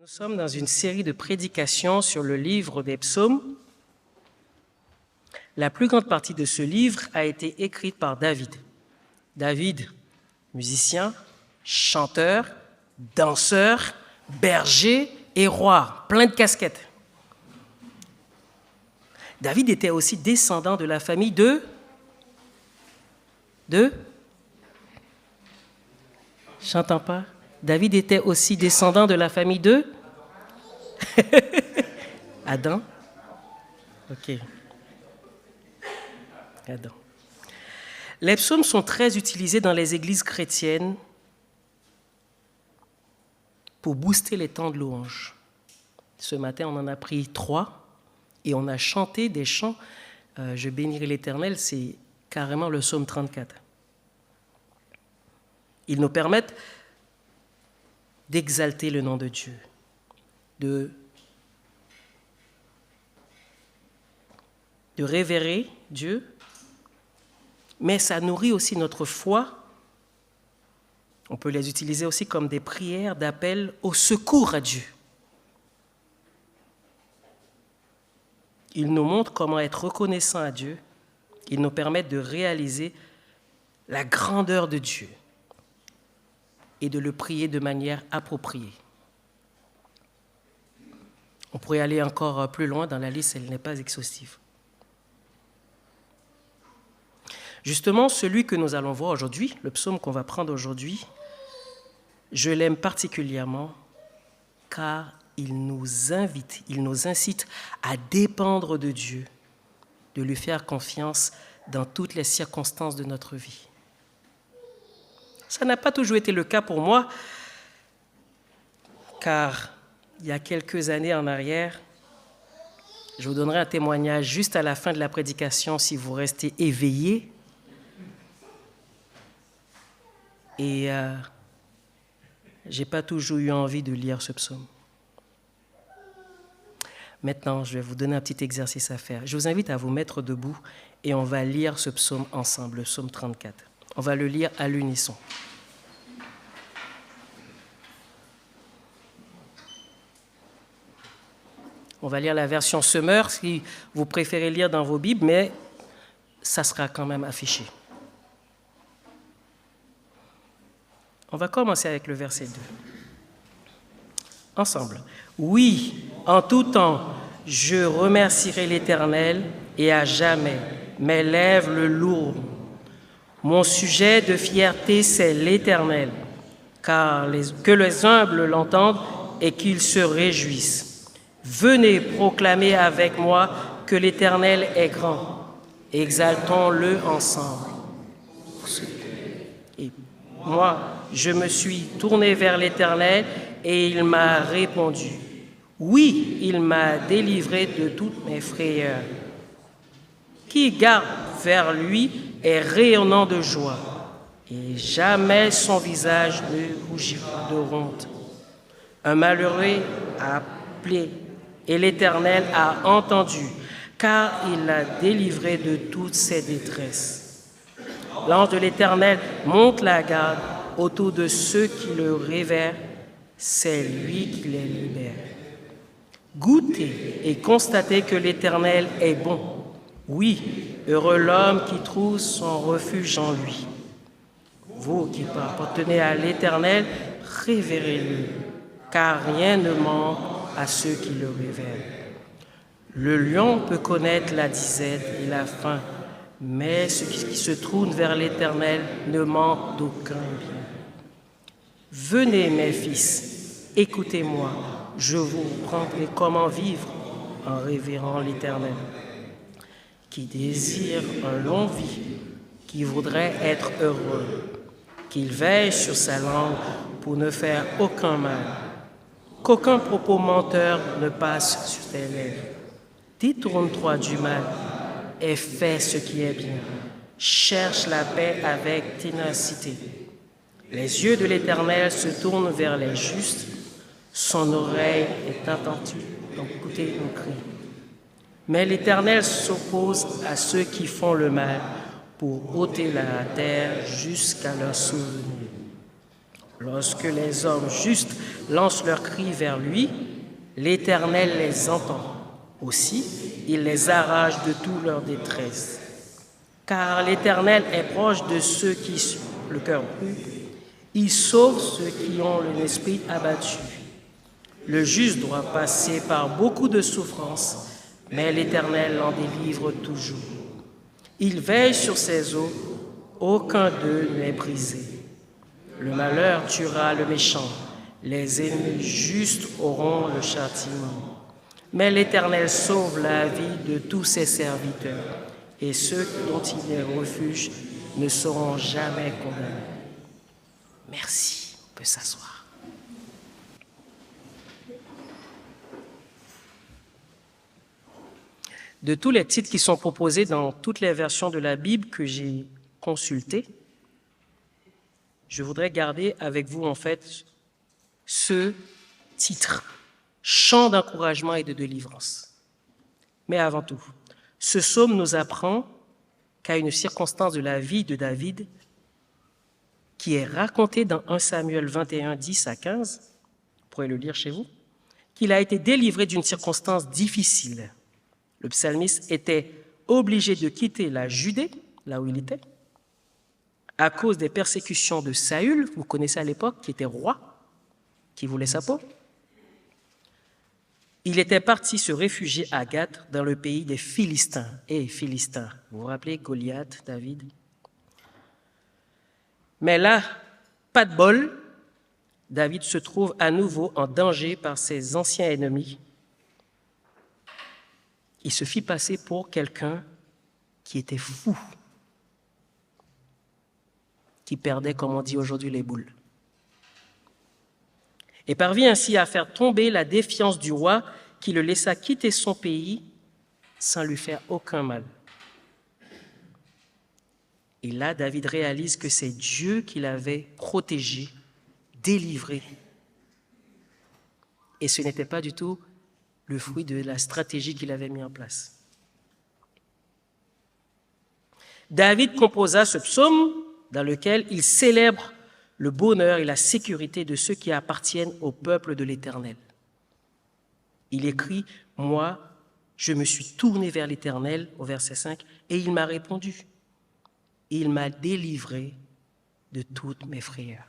Nous sommes dans une série de prédications sur le livre des psaumes. La plus grande partie de ce livre a été écrite par David. David, musicien, chanteur, danseur, berger et roi, plein de casquettes. David était aussi descendant de la famille de J'entends pas. David était aussi descendant de la famille de Adam. Ok. Adam. Les psaumes sont très utilisés dans les églises chrétiennes pour booster les temps de louange. Ce matin, on en a pris 3 et on a chanté des chants. Je bénirai l'Éternel, c'est carrément le psaume 34. Ils nous permettent d'exalter le nom de Dieu, de révérer Dieu, mais ça nourrit aussi notre foi. On peut les utiliser aussi comme des prières d'appel au secours à Dieu. Ils nous montrent comment être reconnaissant à Dieu. Ils nous permettent de réaliser la grandeur de Dieu et de le prier de manière appropriée. On pourrait aller encore plus loin dans la liste, elle n'est pas exhaustive. Justement, celui que nous allons voir aujourd'hui, le psaume qu'on va prendre aujourd'hui, je l'aime particulièrement car il nous invite, il nous incite à dépendre de Dieu, de lui faire confiance dans toutes les circonstances de notre vie. Ça n'a pas toujours été le cas pour moi, car il y a quelques années en arrière, je vous donnerai un témoignage juste à la fin de la prédication si vous restez éveillés. Et je n'ai pas toujours eu envie de lire ce psaume. Maintenant, je vais vous donner un petit exercice à faire. Je vous invite à vous mettre debout et on va lire ce psaume ensemble, le psaume 34. On va le lire à l'unisson. On va lire la version Semeur, si vous préférez lire dans vos Bibles, mais ça sera quand même affiché. On va commencer avec le verset 2. Ensemble. Oui, en tout temps, je remercierai l'Éternel et à jamais mes lèvres le loueront. Mon sujet de fierté, c'est l'Éternel, car que les humbles l'entendent et qu'ils se réjouissent. Venez proclamer avec moi que l'Éternel est grand. Exaltons-le ensemble. Et moi, je me suis tourné vers l'Éternel et il m'a répondu. Oui, il m'a délivré de toutes mes frayeurs. Qui garde vers lui est rayonnant de joie, et jamais son visage ne rougira de honte. Un malheureux a appelé, et l'Éternel a entendu, car il l'a délivré de toutes ses détresses. L'ange de l'Éternel monte la garde autour de ceux qui le révèrent, c'est lui qui les libère. Goûtez et constatez que l'Éternel est bon. Oui, heureux l'homme qui trouve son refuge en lui. Vous qui appartenez à l'Éternel, révérez-le, car rien ne manque à ceux qui le révèrent. Le lion peut connaître la disette et la faim, mais ceux qui se tournent vers l'Éternel ne manquent d'aucun bien. Venez, mes fils, écoutez-moi, je vous prendrai comment vivre en révérant l'Éternel. Qui désire un long vie, qui voudrait être heureux, qu'il veille sur sa langue pour ne faire aucun mal, qu'aucun propos menteur ne passe sur tes lèvres. Détourne-toi du mal et fais ce qui est bien. Cherche la paix avec ténacité. Les yeux de l'Éternel se tournent vers les justes, son oreille est attentive pour écouter nos cris. Mais l'Éternel s'oppose à ceux qui font le mal pour ôter la terre jusqu'à leur souvenir. Lorsque les hommes justes lancent leurs cris vers lui, l'Éternel les entend. Aussi, il les arrache de toute leur détresse. Car l'Éternel est proche de ceux qui ont le cœur pur. Il sauve ceux qui ont l'esprit abattu. Le juste doit passer par beaucoup de souffrances, mais l'Éternel l'en délivre toujours. Il veille sur ses eaux, aucun d'eux n'est brisé. Le malheur tuera le méchant, les ennemis justes auront le châtiment. Mais l'Éternel sauve la vie de tous ses serviteurs, et ceux dont il est refuge ne seront jamais condamnés. Merci. On peut s'asseoir. De tous les titres qui sont proposés dans toutes les versions de la Bible que j'ai consultées, je voudrais garder avec vous, en fait, ce titre, chant d'encouragement et de délivrance. Mais avant tout, ce psaume nous apprend qu'à une circonstance de la vie de David, qui est racontée dans 1 Samuel 21, 10 à 15, vous pourrez le lire chez vous, qu'il a été délivré d'une circonstance difficile. Le psalmiste était obligé de quitter la Judée, là où il était, à cause des persécutions de Saül, vous connaissez à l'époque, qui était roi, qui voulait sa peau. Il était parti se réfugier à Gath, dans le pays des Philistins. Et Philistins, vous vous rappelez Goliath, David? Mais là, pas de bol, David se trouve à nouveau en danger par ses anciens ennemis. Il se fit passer pour quelqu'un qui était fou, qui perdait, comme on dit aujourd'hui, les boules. Et parvint ainsi à faire tomber la défiance du roi qui le laissa quitter son pays sans lui faire aucun mal. Et là, David réalise que c'est Dieu qui l'avait protégé, délivré. Et ce n'était pas du tout le fruit de la stratégie qu'il avait mis en place. David composa ce psaume dans lequel il célèbre le bonheur et la sécurité de ceux qui appartiennent au peuple de l'Éternel. Il écrit « Moi, je me suis tourné vers l'Éternel » au verset 5, et il m'a répondu. Il m'a délivré de toutes mes frayeurs.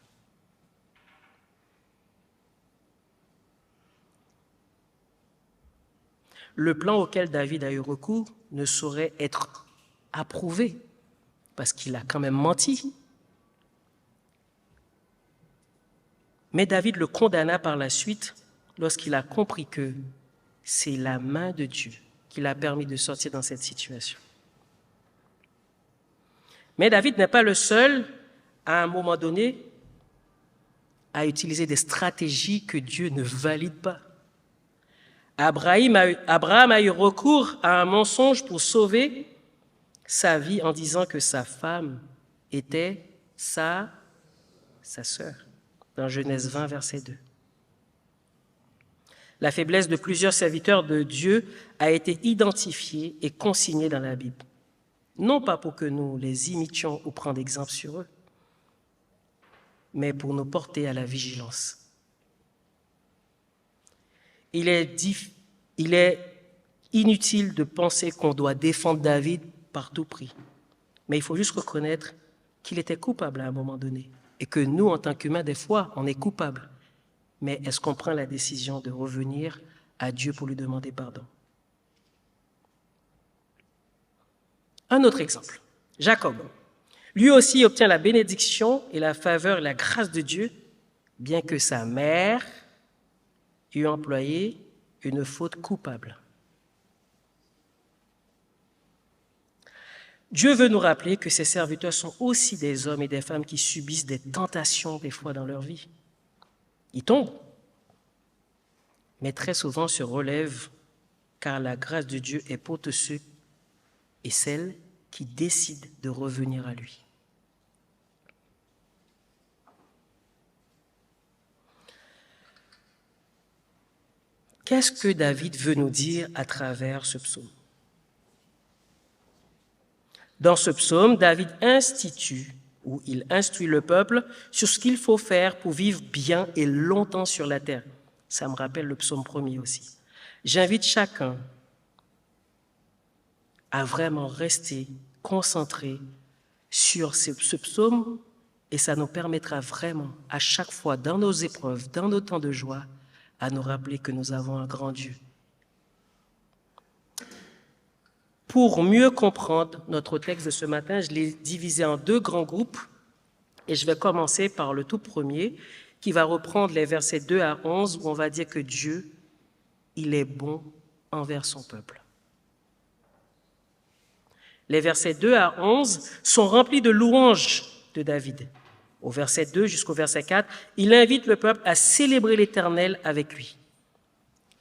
Le plan auquel David a eu recours ne saurait être approuvé parce qu'il a quand même menti. Mais David le condamna par la suite lorsqu'il a compris que c'est la main de Dieu qui l'a permis de sortir dans cette situation. Mais David n'est pas le seul, à un moment donné, à utiliser des stratégies que Dieu ne valide pas. Abraham a eu recours à un mensonge pour sauver sa vie en disant que sa femme était sa sœur, dans Genèse 20, verset 2. La faiblesse de plusieurs serviteurs de Dieu a été identifiée et consignée dans la Bible. Non pas pour que nous les imitions ou prendre exemple sur eux, mais pour nous porter à la vigilance. Il est inutile de penser qu'on doit défendre David par tout prix. Mais il faut juste reconnaître qu'il était coupable à un moment donné. Et que nous, en tant qu'humains, des fois, on est coupable. Mais est-ce qu'on prend la décision de revenir à Dieu pour lui demander pardon? Un autre exemple, Jacob. Lui aussi obtient la bénédiction et la faveur et la grâce de Dieu, bien que sa mère eût employé une faute coupable. Dieu veut nous rappeler que ses serviteurs sont aussi des hommes et des femmes qui subissent des tentations des fois dans leur vie. Ils tombent, mais très souvent se relèvent, car la grâce de Dieu est pour tous ceux et celles qui décident de revenir à lui. Qu'est-ce que David veut nous dire à travers ce psaume? Dans ce psaume, David institue où il instruit le peuple sur ce qu'il faut faire pour vivre bien et longtemps sur la terre. Ça me rappelle le psaume 1er aussi. J'invite chacun à vraiment rester concentré sur ce psaume et ça nous permettra vraiment, à chaque fois, dans nos épreuves, dans nos temps de joie, à nous rappeler que nous avons un grand Dieu. Pour mieux comprendre notre texte de ce matin, je l'ai divisé en 2 grands groupes et je vais commencer par le tout premier qui va reprendre les versets 2 à 11 où on va dire que Dieu, il est bon envers son peuple. Les versets 2 à 11 sont remplis de louanges de David. Au verset 2 jusqu'au verset 4, il invite le peuple à célébrer l'Éternel avec lui.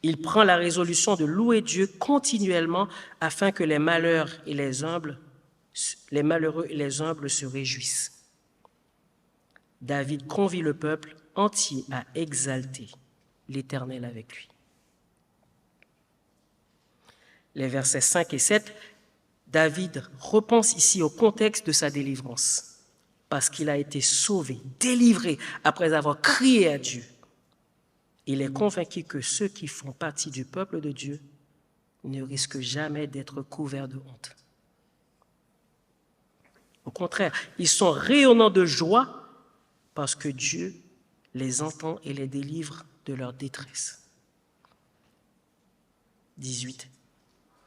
Il prend la résolution de louer Dieu continuellement afin que les malheureux et les humbles se réjouissent. David convie le peuple entier à exalter l'Éternel avec lui. Les versets 5 et 7, David repense ici au contexte de sa délivrance, parce qu'il a été sauvé, délivré, après avoir crié à Dieu. Il est convaincu que ceux qui font partie du peuple de Dieu ne risquent jamais d'être couverts de honte. Au contraire, ils sont rayonnants de joie parce que Dieu les entend et les délivre de leur détresse. 18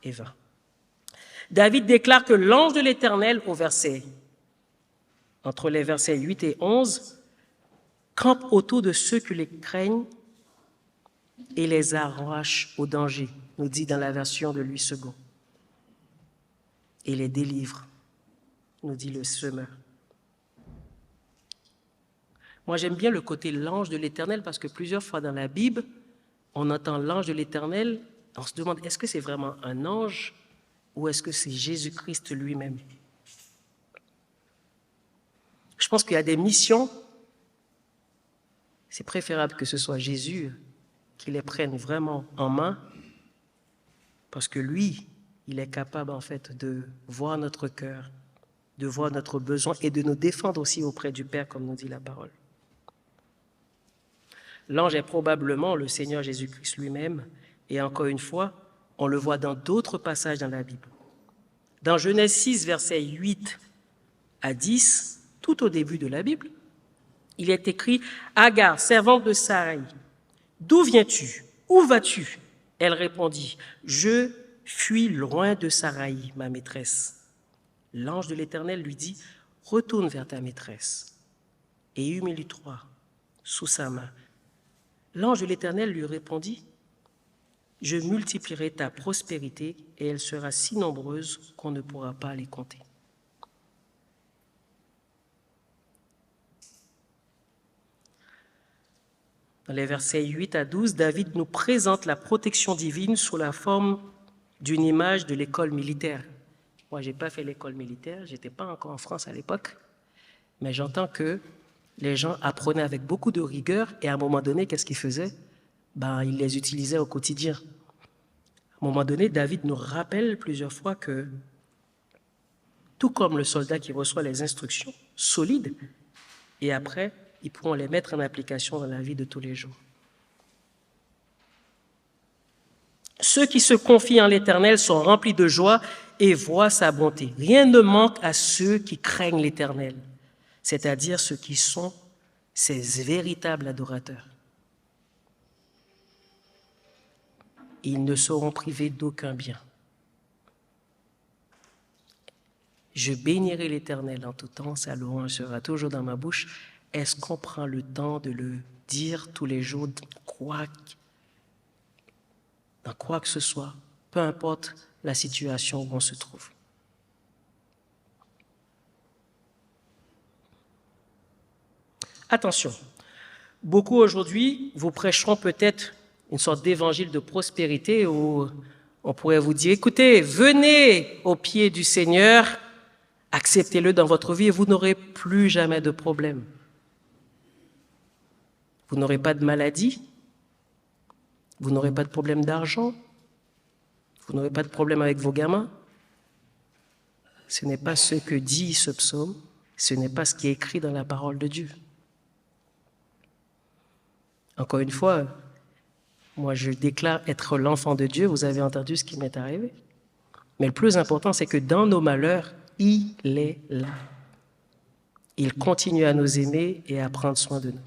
et 20. David déclare que l'ange de l'Éternel, entre les versets 8 et 11, campe autour de ceux qui les craignent et les arrache au danger, nous dit dans la version de Louis II. Et les délivre, nous dit le semeur. Moi, j'aime bien le côté l'ange de l'Éternel parce que plusieurs fois dans la Bible, on entend l'ange de l'Éternel, on se demande est-ce que c'est vraiment un ange ou est-ce que c'est Jésus-Christ lui-même? Je pense qu'il y a des missions, c'est préférable que ce soit Jésus qui les prenne vraiment en main, parce que lui, il est capable en fait de voir notre cœur, de voir notre besoin et de nous défendre aussi auprès du Père, comme nous dit la parole. L'ange est probablement le Seigneur Jésus-Christ lui-même, et encore une fois, on le voit dans d'autres passages dans la Bible. Dans Genèse 6, versets 8 à 10, tout au début de la Bible, il est écrit « Agar, servante de Sarai, d'où viens-tu? Où vas-tu » Elle répondit « Je fuis loin de Sarai, ma maîtresse. » L'ange de l'Éternel lui dit « Retourne vers ta maîtresse et humilie-toi sous sa main. » L'ange de l'Éternel lui répondit « Je multiplierai ta prospérité et elle sera si nombreuse qu'on ne pourra pas les compter. » Dans les versets 8 à 12, David nous présente la protection divine sous la forme d'une image de l'école militaire. Moi, je n'ai pas fait l'école militaire, je n'étais pas encore en France à l'époque, mais j'entends que les gens apprenaient avec beaucoup de rigueur et à un moment donné, qu'est-ce qu'ils faisaient? Ils les utilisaient au quotidien. À un moment donné, David nous rappelle plusieurs fois que, tout comme le soldat qui reçoit les instructions solides, et après, ils pourront les mettre en application dans la vie de tous les jours. Ceux qui se confient en l'Éternel sont remplis de joie et voient sa bonté. Rien ne manque à ceux qui craignent l'Éternel, c'est-à-dire ceux qui sont ses véritables adorateurs. Ils ne seront privés d'aucun bien. Je bénirai l'Éternel en tout temps, sa louange sera toujours dans ma bouche. Est-ce qu'on prend le temps de le dire tous les jours, dans quoi que ce soit, peu importe la situation où on se trouve? Attention, beaucoup aujourd'hui vous prêcheront peut-être une sorte d'évangile de prospérité où on pourrait vous dire, écoutez, venez au pied du Seigneur, acceptez-le dans votre vie et vous n'aurez plus jamais de problème. Vous n'aurez pas de maladie, vous n'aurez pas de problème d'argent, vous n'aurez pas de problème avec vos gamins. Ce n'est pas ce que dit ce psaume, Ce n'est pas ce qui est écrit dans la parole de Dieu. Encore une fois, moi je déclare être l'enfant de Dieu, vous avez entendu ce qui m'est arrivé. Mais le plus important, c'est que dans nos malheurs, il est là. Il continue à nous aimer et à prendre soin de nous.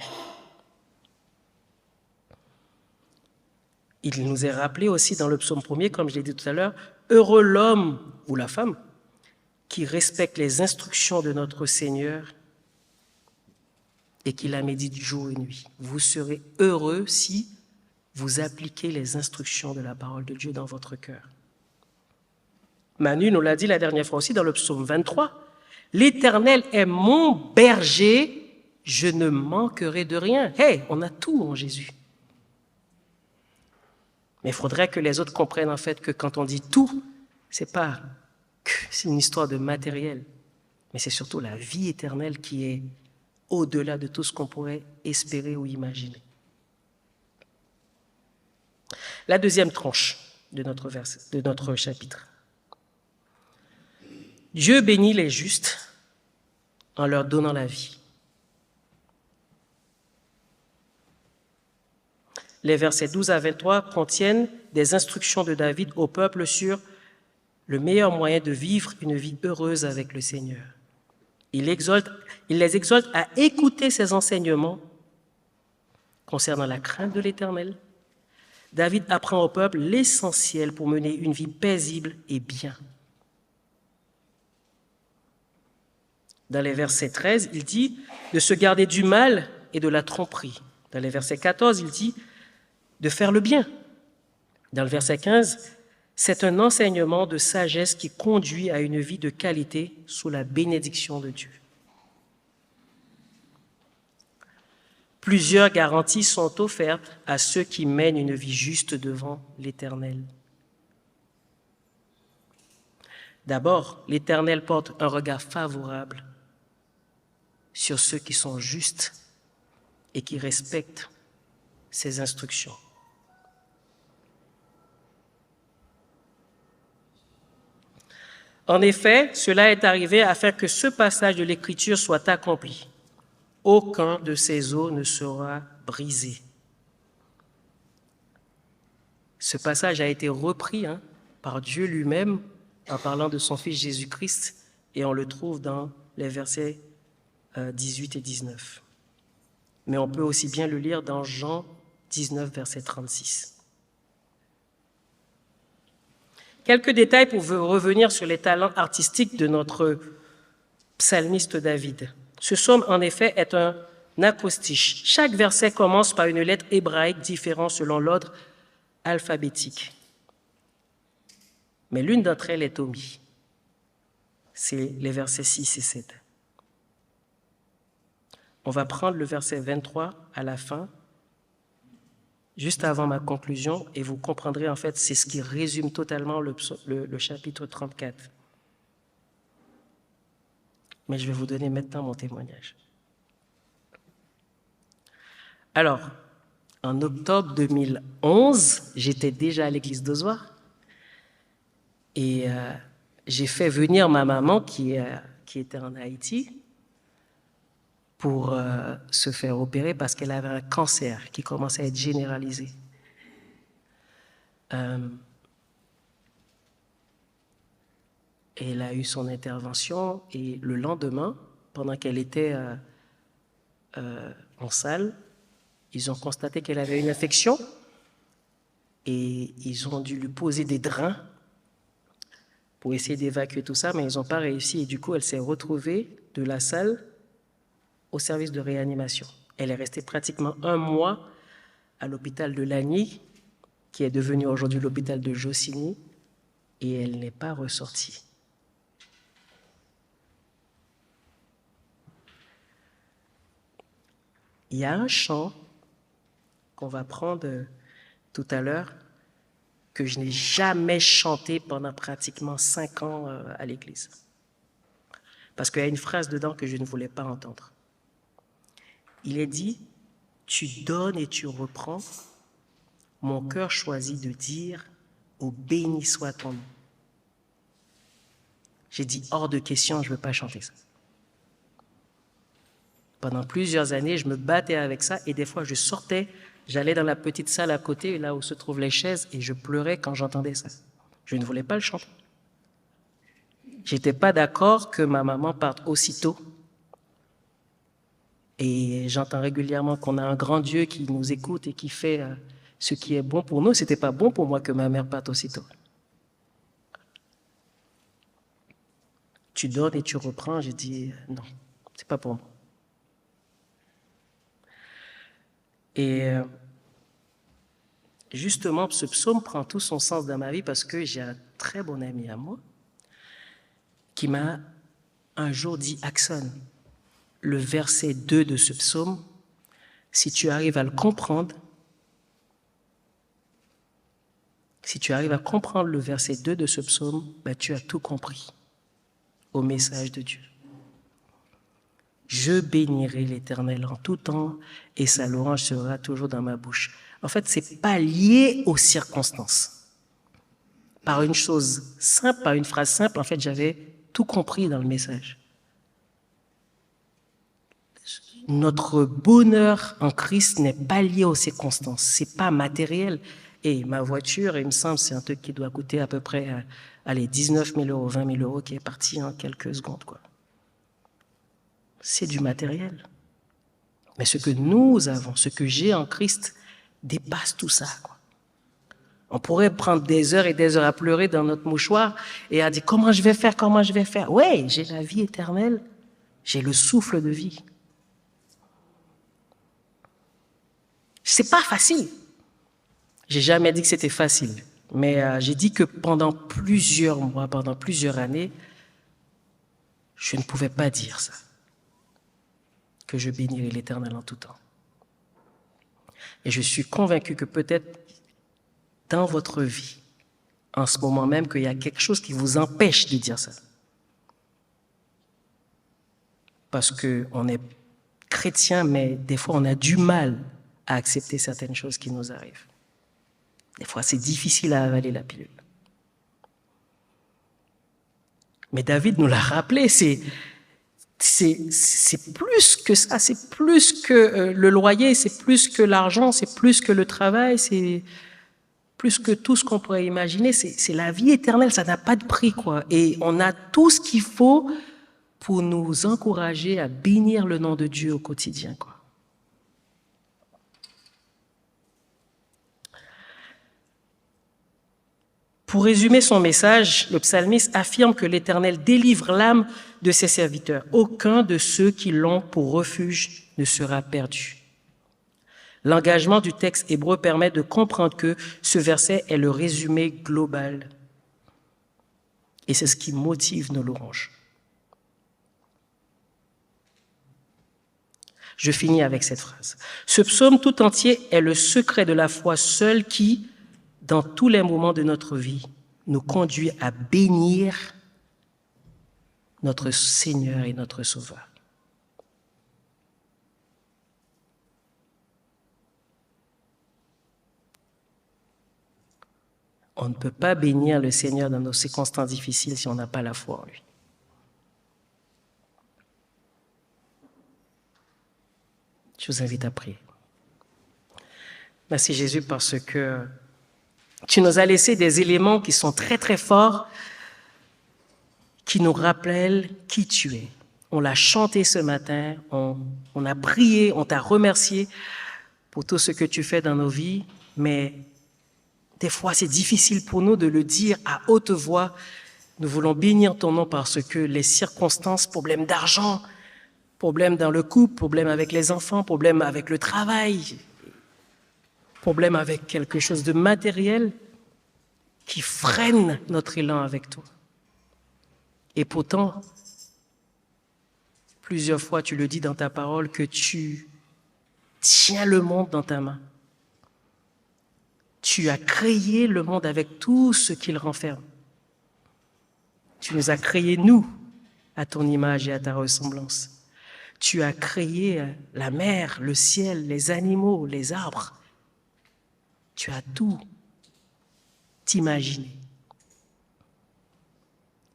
Il nous est rappelé aussi dans le psaume 1er, comme je l'ai dit tout à l'heure, « Heureux l'homme ou la femme qui respecte les instructions de notre Seigneur et qui la médite jour et nuit. » Vous serez heureux si vous appliquez les instructions de la parole de Dieu dans votre cœur. Manu nous l'a dit la dernière fois aussi dans le psaume 23. « L'Éternel est mon berger, je ne manquerai de rien. » Hey, on a tout en Jésus. Mais il faudrait que les autres comprennent en fait que quand on dit tout, c'est une histoire de matériel, mais c'est surtout la vie éternelle qui est au-delà de tout ce qu'on pourrait espérer ou imaginer. La deuxième tranche de notre chapitre. Dieu bénit les justes en leur donnant la vie. Les versets 12 à 23 contiennent des instructions de David au peuple sur le meilleur moyen de vivre une vie heureuse avec le Seigneur. Il les exhorte à écouter ses enseignements concernant la crainte de l'Éternel. David apprend au peuple l'essentiel pour mener une vie paisible et bien. Dans les versets 13, il dit de se garder du mal et de la tromperie. Dans les versets 14, il dit de faire le bien. Dans le verset 15, c'est un enseignement de sagesse qui conduit à une vie de qualité sous la bénédiction de Dieu. Plusieurs garanties sont offertes à ceux qui mènent une vie juste devant l'Éternel. D'abord, l'Éternel porte un regard favorable sur ceux qui sont justes et qui respectent ses instructions. En effet, cela est arrivé afin que ce passage de l'Écriture soit accompli. Aucun de ces os ne sera brisé. Ce passage a été repris par Dieu lui-même en parlant de son Fils Jésus-Christ et on le trouve dans les versets 18 et 19. Mais on peut aussi bien le lire dans Jean 19, verset 36. Quelques détails pour revenir sur les talents artistiques de notre psalmiste David. Ce psaume, en effet, est un acrostiche. Chaque verset commence par une lettre hébraïque différente selon l'ordre alphabétique. Mais l'une d'entre elles est omise. C'est les versets 6 et 7. On va prendre le verset 23 à la fin, juste avant ma conclusion, et vous comprendrez en fait, c'est ce qui résume totalement le chapitre 34. Mais je vais vous donner maintenant mon témoignage. Alors, en octobre 2011, j'étais déjà à l'église d'Ozoir et j'ai fait venir ma maman qui était en Haïti pour se faire opérer parce qu'elle avait un cancer qui commençait à être généralisé. Elle a eu son intervention et le lendemain, pendant qu'elle était en salle, ils ont constaté qu'elle avait une infection et ils ont dû lui poser des drains pour essayer d'évacuer tout ça, mais ils n'ont pas réussi et du coup, elle s'est retrouvée de la salle au service de réanimation. Elle est restée pratiquement 1 mois à l'hôpital de Lagny, qui est devenu aujourd'hui l'hôpital de Jossigny, et elle n'est pas ressortie. Il y a un chant qu'on va prendre tout à l'heure que je n'ai jamais chanté pendant pratiquement 5 ans à l'église. Parce qu'il y a une phrase dedans que je ne voulais pas entendre. Il est dit « Tu donnes et tu reprends, mon cœur choisit de dire « Oh, béni soit ton nom ». J'ai dit « Hors de question, je ne veux pas chanter ça ». Pendant plusieurs années, je me battais avec ça et des fois, je sortais, j'allais dans la petite salle à côté, là où se trouvent les chaises, et je pleurais quand j'entendais ça. Je ne voulais pas le chanter. J'étais pas d'accord que ma maman parte aussitôt. Et j'entends régulièrement qu'on a un grand Dieu qui nous écoute et qui fait ce qui est bon pour nous. C'était pas bon pour moi que ma mère parte aussitôt. Tu donnes et tu reprends. J'ai dit non, c'est pas pour moi. Et justement, ce psaume prend tout son sens dans ma vie parce que j'ai un très bon ami à moi qui m'a un jour dit, Axon, le verset 2 de ce psaume, si tu arrives à le comprendre, si tu arrives à comprendre le verset 2 de ce psaume, ben, tu as tout compris au message de Dieu. Je bénirai l'Éternel en tout temps et sa louange sera toujours dans ma bouche. En fait, ce n'est pas lié aux circonstances. Par une chose simple, par une phrase simple, en fait, j'avais tout compris dans le message. Notre bonheur en Christ n'est pas lié aux circonstances, c'est pas matériel. Et ma voiture, il me semble, c'est un truc qui doit coûter à peu près, 19 000 euros, 20 000 euros, qui est parti en quelques secondes, quoi. C'est du matériel. Mais ce que nous avons, ce que j'ai en Christ, dépasse tout ça, quoi. On pourrait prendre des heures et des heures à pleurer dans notre mouchoir et à dire comment je vais faire, comment je vais faire. Oui, j'ai la vie éternelle, j'ai le souffle de vie. C'est pas facile. J'ai jamais dit que c'était facile, mais j'ai dit que pendant plusieurs mois, pendant plusieurs années, je ne pouvais pas dire ça, que je bénirais l'Éternel en tout temps. Et je suis convaincu que peut-être dans votre vie, en ce moment même, qu'il y a quelque chose qui vous empêche de dire ça. Parce qu'on est chrétien, mais des fois on a du mal à accepter certaines choses qui nous arrivent. Des fois, c'est difficile à avaler la pilule. Mais David nous l'a rappelé, c'est plus que ça, c'est plus que le loyer, c'est plus que l'argent, c'est plus que le travail, c'est plus que tout ce qu'on pourrait imaginer. C'est la vie éternelle, ça n'a pas de prix, quoi. Et on a tout ce qu'il faut pour nous encourager à bénir le nom de Dieu au quotidien, quoi. Pour résumer son message, le psalmiste affirme que l'Éternel délivre l'âme de ses serviteurs. Aucun de ceux qui l'ont pour refuge ne sera perdu. L'engagement du texte hébreu permet de comprendre que ce verset est le résumé global. Et c'est ce qui motive nos louanges. Je finis avec cette phrase. Ce psaume tout entier est le secret de la foi seule qui, dans tous les moments de notre vie, nous conduit à bénir notre Seigneur et notre Sauveur. On ne peut pas bénir le Seigneur dans nos circonstances difficiles si on n'a pas la foi en lui. Je vous invite à prier. Merci Jésus parce que tu nous as laissé des éléments qui sont très très forts, qui nous rappellent qui tu es. On l'a chanté ce matin, on a prié, on t'a remercié pour tout ce que tu fais dans nos vies, mais des fois c'est difficile pour nous de le dire à haute voix. Nous voulons bénir ton nom parce que les circonstances, problèmes d'argent, problèmes dans le couple, problèmes avec les enfants, problèmes avec le travail, problème avec quelque chose de matériel qui freine notre élan avec toi. Et pourtant, plusieurs fois tu le dis dans ta parole que tu tiens le monde dans ta main. Tu as créé le monde avec tout ce qu'il renferme. Tu nous as créés, nous, à ton image et à ta ressemblance. Tu as créé la mer, le ciel, les animaux, les arbres. Tu as tout imaginé.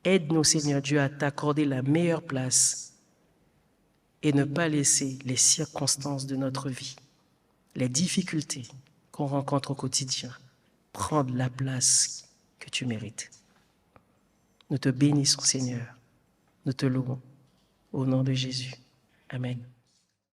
Aide-nous, Seigneur Dieu, à t'accorder la meilleure place et ne pas laisser les circonstances de notre vie, les difficultés qu'on rencontre au quotidien, prendre la place que tu mérites. Nous te bénissons, Seigneur. Nous te louons. Au nom de Jésus. Amen.